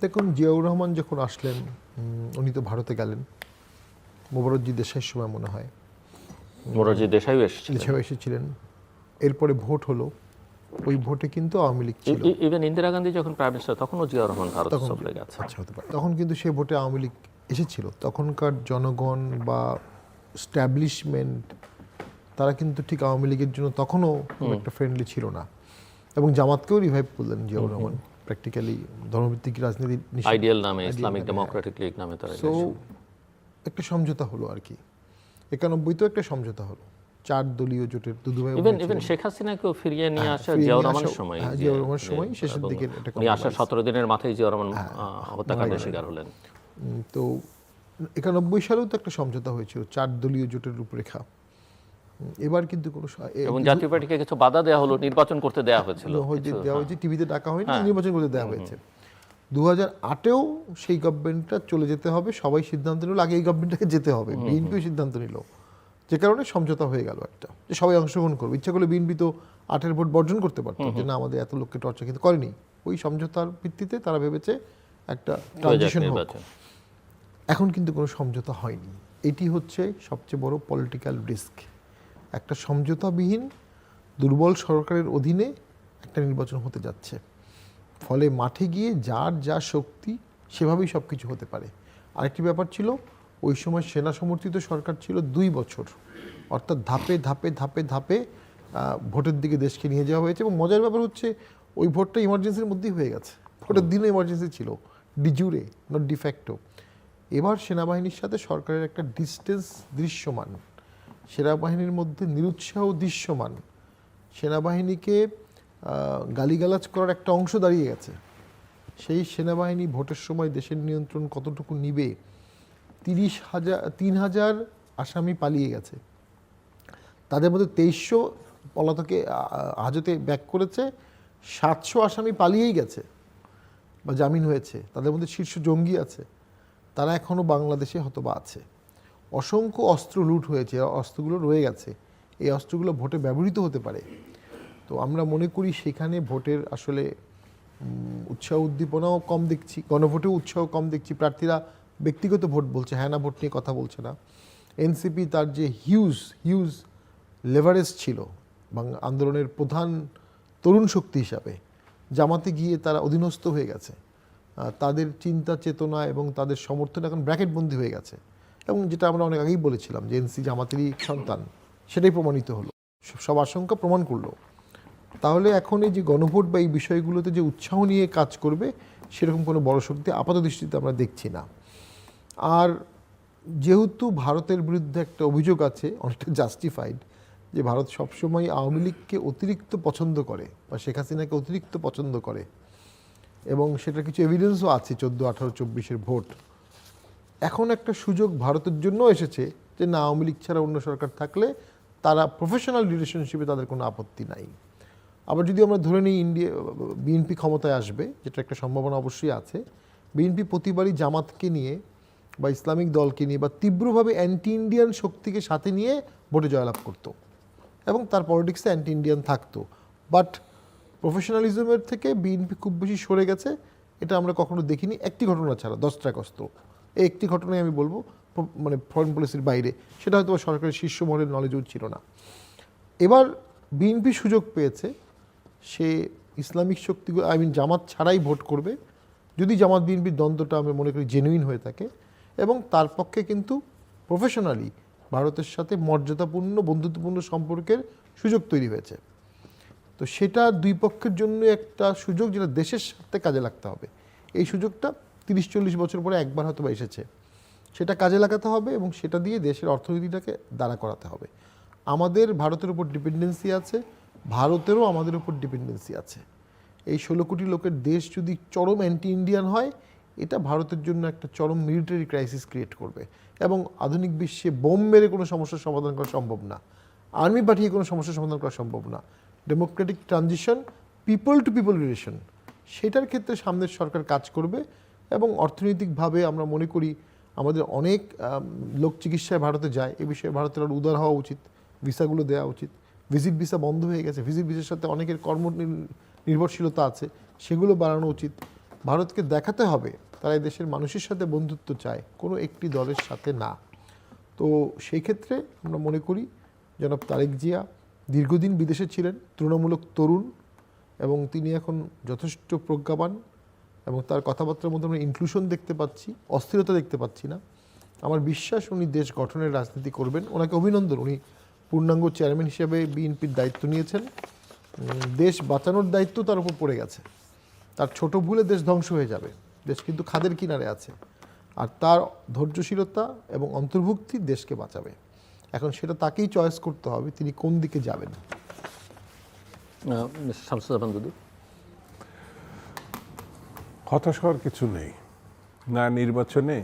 দেখুন, জিয়াউর রহমান যখন আসলেন, উনি তো ভারতে গেলেন মোবারকজি দেশাইয়ের সময় মনে হয়। মোরারজি দেশাইও দেশাই এসেছিলেন। এরপরে ভোট হলো, ওই ভোটে কিন্তু আওয়ামী লীগ ছিল। ইভেন ইন্দিরা গান্ধী যখন প্রাইম মিনিস্টার তখনও জিয়াউর রহমান ভারত তখন সফরে গেছে। আচ্ছা, হতে পারে। তখন কিন্তু সে ভোটে আওয়ামী লীগ এসেছিল। তখনকার জনগণ বা স্ট্যাবলিশমেন্ট তারা কিন্তু ঠিক আওয়ামী লীগের জন্য তখনও খুব একটা ফ্রেন্ডলি ছিল না, এবং জামাতকেও রিভাইভ করলেন জিয়াউর রহমান প্র্যাকটিক্যালি ধর্মভিত্তিক রাজনীতি আইডিয়াল নামে, ইসলামিক ডেমোক্রেটিক লীগ নামে তারা। সো একটা সমঝোতা হলো আর কি। 91তেও একটা সমঝোতা হলো, 4 দলীয় জোটের দুদুভাই। ইভেন শেখ হাসিনাকেও ফিরিয়ে নিয়ে আসা জিয়াউর রহমানের সময়, জিয়াউর রহমানের সময় শেষের দিকে উনি আসা 17 দিনের মাথায় জিয়াউর রহমান হত্যাকাণ্ডের শিকার হলেন। তো 91 সালেও তো একটা সমঝোতা হয়েছিল 4 দলীয় জোটের রূপরেখা। এবার কিন্তু কোনো এবং জাতীয় পার্টিকে কিছু বাধা দেওয়া হলো, নির্বাচন করতে দেওয়া হয়েছিল, দেওয়া হয়েছে, টিভিতে ডাকা হয়নি, নির্বাচন করতে দেওয়া হয়েছে। 2008-এও সেই গভর্নমেন্টটা চলে যেতে হবে, সবাই সিদ্ধান্ত নিল আগে এই গভর্নমেন্টটাকে যেতে হবে। বিএনপিও সিদ্ধান্ত নিল, যে কারণে সমঝোতা হয়ে গেল একটা, যে সবাই অংশগ্রহণ করবে। ইচ্ছা করলে বিএনপি তো 8-এর ভোট বর্জন করতে পারতো, যে না আমাদের এত লোককে টর্চার, কিন্তু করেনি। ওই সমঝোতার ভিত্তিতে তারা ভেবেছে একটা ট্রানজিশন হোক। এখন কিন্তু কোনো সমঝোতা হয়নি। এটি হচ্ছে সবচেয়ে বড় পলিটিক্যাল রিস্ক। একটা সমঝোতাবিহীন দুর্বল সরকারের অধীনে একটা নির্বাচন হতে যাচ্ছে। ফলে মাঠে গিয়ে যার যা শক্তি সেভাবেই সব কিছু হতে পারে। আরেকটি ব্যাপার ছিল, ওই সময় সেনা সমর্থিত সরকার ছিল 2 বছর, অর্থাৎ ধাপে ধাপে ধাপে ধাপে ভোটের দিকে দেশকে নিয়ে যাওয়া হয়েছে। এবং মজার ব্যাপার হচ্ছে, ওই ভোটটা ইমার্জেন্সির মধ্যেই হয়ে গেছে। ভোটের দিনও ইমার্জেন্সি ছিল, ডিজুরে নট ডিফ্যাক্টো। এবার সেনাবাহিনীর সাথে সরকারের একটা ডিস্টেন্স দৃশ্যমান, সেনাবাহিনীর মধ্যে নিরুৎসাহ দৃশ্যমান, সেনাবাহিনীকে গালিগালাজ করার একটা অংশ দাঁড়িয়ে গেছে। সেই সেনাবাহিনী ভোটের সময় দেশের নিয়ন্ত্রণ কতটুকু নিবে। 3,000 আসামি পালিয়ে গেছে, তাদের মধ্যে 2300 পলাতকে হাজতে ব্যাক করেছে, 700 আসামি পালিয়েই গেছে বা জামিন হয়েছে। তাদের মধ্যে শীর্ষ জঙ্গি আছে, তারা এখনও বাংলাদেশে হয়তোবা আছে। অসংখ্য অস্ত্র লুট হয়েছে, অস্ত্রগুলো রয়ে গেছে, এই অস্ত্রগুলো ভোটে ব্যবহৃত হতে পারে। তো আমরা মনে করি সেখানে ভোটের আসলে উৎসাহ উদ্দীপনাও কম দেখছি, গণভোটেও উৎসাহ কম দেখছি। প্রার্থীরা ব্যক্তিগত ভোট বলছে, হ্যাঁ না ভোট নিয়ে কথা বলছে না। এনসিপি তার যে হিউজ লেভারেজ ছিল আন্দোলনের প্রধান তরুণ শক্তি হিসাবে, জামাতে গিয়ে তারা অধীনস্থ হয়ে গেছে। তাদের চিন্তা চেতনা এবং তাদের সমর্থন এখন ব্র্যাকেটবন্দি হয়ে গেছে। এবং যেটা আমরা অনেক আগেই বলেছিলাম যে এনসি জামাতেরই সন্তান, সেটাই প্রমাণিত হলো, সব আশঙ্কা প্রমাণ করলো। তাহলে এখন এই যে গণভোট বা এই বিষয়গুলোতে যে উৎসাহ নিয়ে কাজ করবে, সেরকম কোনো বড় শক্তি আপাত দৃষ্টিতে আমরা দেখছি না। আর যেহেতু ভারতের বিরুদ্ধে একটা অভিযোগ আছে, অনেকটা জাস্টিফাইড, যে ভারত সবসময় আওয়ামী লীগকে অতিরিক্ত পছন্দ করে বা শেখ হাসিনাকে অতিরিক্ত পছন্দ করে, এবং সেটার কিছু এভিডেন্সও আছে 14, 18, 24-এর ভোট। এখন একটা সুযোগ ভারতের জন্য এসেছে যে না, আওয়ামী লীগ ছাড়া অন্য সরকার থাকলে তারা প্রফেশনাল রিলেশনশিপে তাদের কোনো আপত্তি নাই। আবার যদি আমরা ধরে নিই বিএনপি ক্ষমতায় আসবে, যেটা একটা সম্ভাবনা অবশ্যই আছে, বিএনপি প্রতিবারই জামাতকে নিয়ে বা ইসলামিক দলকে নিয়ে বা তীব্রভাবে অ্যান্টি ইন্ডিয়ান শক্তিকে সাথে নিয়ে ভোটে জয়লাভ করত, এবং তার পলিটিক্সে অ্যান্টি ইন্ডিয়ান থাকতো। বাট প্রফেশনালিজমের থেকে বিএনপি খুব বেশি সরে গেছে, এটা আমরা কখনো দেখিনি, একটি ঘটনা ছাড়া 10টা কষ্ট। এই একটি ঘটনায় আমি বলবো, মানে ফরেন পলিসির বাইরে, সেটা হয়তো সরকারের শীর্ষ মহলের নলেজও ছিল না। এবার বিএনপি সুযোগ পেয়েছে, সে ইসলামিক শক্তিগুলো জামাত ছাড়াই ভোট করবে, যদি জামাত বিএনপির দ্বন্দ্বটা আমরা মনে করি জেনুইন হয়ে থাকে, এবং তার পক্ষে কিন্তু প্রফেশনালি ভারতের সাথে মর্যাদাপূর্ণ বন্ধুত্বপূর্ণ সম্পর্কের সুযোগ তৈরি হয়েছে। তো সেটা দুই পক্ষের জন্য একটা সুযোগ, যেটা দেশের সাথে কাজে লাগতে হবে। এই সুযোগটা 30-40 বছর পরে একবার হয়তো বা এসেছে, সেটা কাজে লাগাতে হবে এবং সেটা দিয়ে দেশের অর্থনীতিটাকে দাঁড়া করাতে হবে। আমাদের ভারতের উপর ডিপেন্ডেন্সি আছে, ভারতেরও আমাদের উপর ডিপেন্ডেন্সি আছে। এই 16 কোটি লোকের দেশ যদি চরম অ্যান্টি ইন্ডিয়ান হয়, এটা ভারতের জন্য একটা চরম মিলিটারি ক্রাইসিস ক্রিয়েট করবে, এবং আধুনিক বিশ্বে বোম মেরে কোনো সমস্যার সমাধান করা সম্ভব না, আর্মি পাঠিয়ে কোনো সমস্যার সমাধান করা সম্ভব না। Democratic transition, people to people relation, সেটার ক্ষেত্রে সামনের সরকার কাজ করবে। এবং অর্থনৈতিকভাবে আমরা মনে করি আমাদের অনেক লোক চিকিৎসায় ভারতে যায়, এ বিষয়ে ভারতের আরও উদার হওয়া উচিত, ভিসাগুলো দেওয়া উচিত। ভিজিট ভিসা বন্ধ হয়ে গেছে, ভিজিট ভিসার সাথে অনেকের কর্ম নির্ভরশীলতা আছে, সেগুলো বাড়ানো উচিত। ভারতকে দেখাতে হবে তারা এই দেশের মানুষের সাথে বন্ধুত্ব চায়, কোনো একটি দলের সাথে না। তো সেই ক্ষেত্রে আমরা মনে করি জনাব তারেক জিয়া দীর্ঘদিন বিদেশে ছিলেন, তুলনামূলক তরুণ, এবং তিনি এখন যথেষ্ট প্রজ্ঞাবান, এবং তার কথাবার্তার মধ্যে আমরা ইনক্লুশন দেখতে পাচ্ছি, অস্থিরতা দেখতে পাচ্ছি না। আমার বিশ্বাস উনি দেশ গঠনের রাজনীতি করবেন। ওনাকে অভিনন্দন, উনি পূর্ণাঙ্গ চেয়ারম্যান হিসেবে বিএনপির দায়িত্ব নিয়েছেন। দেশ বাঁচানোর দায়িত্ব তার উপর পড়ে গেছে। তার ছোট ভুলে দেশ ধ্বংস হয়ে যাবে, দেশ কিন্তু খাদের কিনারে আছে, আর তার ধৈর্যশীলতা এবং অন্তর্ভুক্তি দেশকে বাঁচাবে। এখন সেটা তাকেই চয়েস করতে হবে তিনি কোন দিকে যাবেন। শামসুজ্জামান দুদু, হতাশ হওয়ার কিছু নেই, না নির্বাচনে,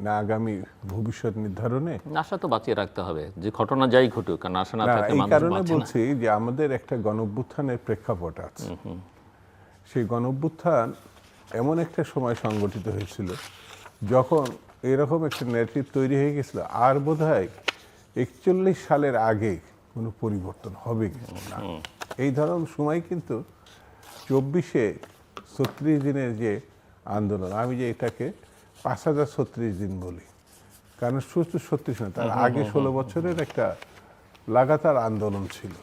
না আগামী ভবিষ্যৎ নির্ধারণে। আশা তো বাঁচিয়ে রাখতে হবে, যে ঘটনা যাই ঘটুক, কারণ আশা না থাকলে এই মানুষ কারণে বাঁচে না। বলছি যে আমাদের একটা গণঅভ্যুত্থানের প্রেক্ষাপট আছে। সেই গণঅভ্যুত্থান এমন একটা সময় সংগঠিত হয়েছিল যখন এরকম একটা ন্যারেটিভ তৈরি হয়ে গেছিল, আর বোধহয় 41 সালের আগে কোনো পরিবর্তন হবে না। এই ধরনের সময় কিন্তু 24-এ 36 দিনের যে আন্দোলন, আমি যে এটাকে 5036 দিন বলি, কারণ শুধু 36 না, তার আগে 16 বছরের একটা লাগাতার আন্দোলন ছিল।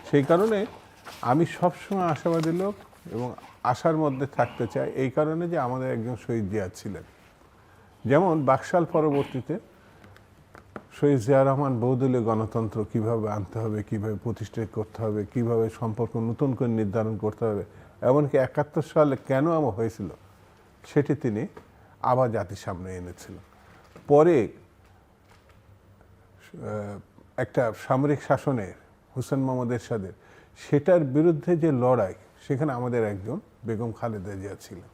সেই কারণে আমি সবসময় আশাবাদী লোক এবং আশার মধ্যে থাকতে চাই, এই কারণে যে আমাদের একজন শহীদ জিয়া ছিলেন। যেমন বাকশাল পরবর্তীতে শহীদ জিয়া রহমান বহুদলীয় গণতন্ত্র কিভাবে আনতে হবে, কিভাবে প্রতিষ্ঠা করতে হবে, কিভাবে সম্পর্ক নতুন করে নির্ধারণ করতে হবে, এমনকি 71 সালে কেন আমার হয়েছিল সেটি তিনি আবার জাতির সামনে এনেছিলেন। পরে একটা সামরিক শাসনের হোসেন মোহাম্মদ এরশাদের সেটার বিরুদ্ধে যে লড়াই, সেখানে আমাদের একজন বেগম খালেদা জিয়া ছিলেন।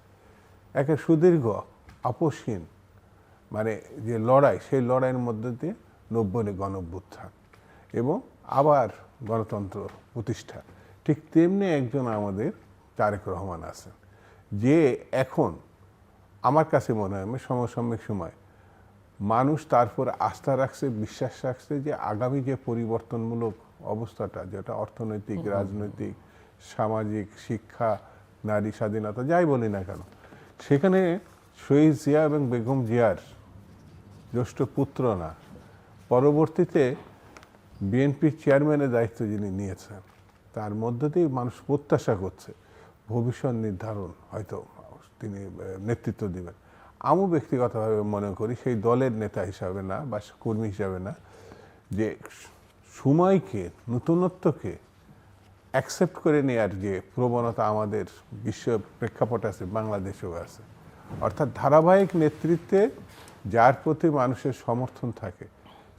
একটা সুদীর্ঘ আপোষহীন মানে যে লড়াই, সেই লড়াইয়ের মধ্যে দিয়ে 90 গণঅভ্যুত্থান এবং আবার গণতন্ত্র প্রতিষ্ঠা। ঠিক তেমনি একজন আমাদের তারেক রহমান আছেন, যে এখন আমার কাছে মনে হয় সমসাময়িক সময় মানুষ তারপর আস্থা রাখছে, বিশ্বাস রাখছে যে আগামী যে পরিবর্তনমূলক অবস্থাটা, যেটা অর্থনৈতিক, রাজনৈতিক, সামাজিক, শিক্ষা, নারী স্বাধীনতা, যাই বলি না কেন, সেখানে শহীদ জিয়া এবং বেগম জিয়ার জ্যেষ্ঠ পুত্র না, পরবর্তীতে বিএনপির চেয়ারম্যানের দায়িত্ব যিনি নিয়েছেন, তার মধ্য দিয়ে মানুষ প্রত্যাশা করছে ভবিষ্যৎ নির্ধারণ হয়তো তিনি নেতৃত্ব দিবেন। আমি ব্যক্তিগতভাবে মনে করি সেই দলের নেতা হিসাবে না বা কর্মী হিসাবে না, যে সময়কে, নতুনত্বকে অ্যাকসেপ্ট করে নেওয়ার যে প্রবণতা আমাদের বিশ্ব প্রেক্ষাপট আছে, বাংলাদেশেও আছে, অর্থাৎ ধারাবাহিক নেতৃত্বে যার প্রতি মানুষের সমর্থন থাকে,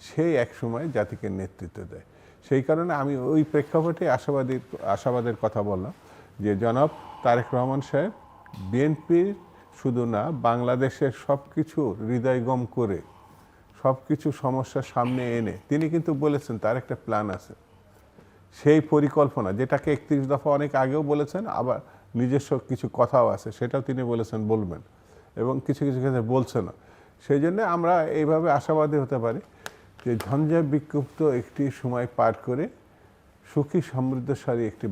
সেই এক সময় জাতিকে নেতৃত্ব দেয়। সেই কারণে আমি ওই প্রেক্ষাপটে আশাবাদের কথা বললাম যে জনাব তারেক রহমান সাহেব বিএনপির শুধু না, বাংলাদেশের সব কিছু হৃদয়ঙ্গম করে, সব কিছু সমস্যার সামনে এনে তিনি কিন্তু বলেছেন তার একটা প্ল্যান আছে, সেই পরিকল্পনা, যেটাকে 31 দফা অনেক আগেও বলেছেন, আবার নিজস্ব কিছু কথাও আছে, সেটাও তিনি বলেছেন বলবেন, এবং কিছু কিছু ক্ষেত্রে বলছেন। সেই জন্য আমরা এইভাবে আশাবাদী হতে পারি যে ঝঞ্ঝা বিক্ষুব্ধ একটি সময় পার করে সুখী সমৃদ্ধশালী একটি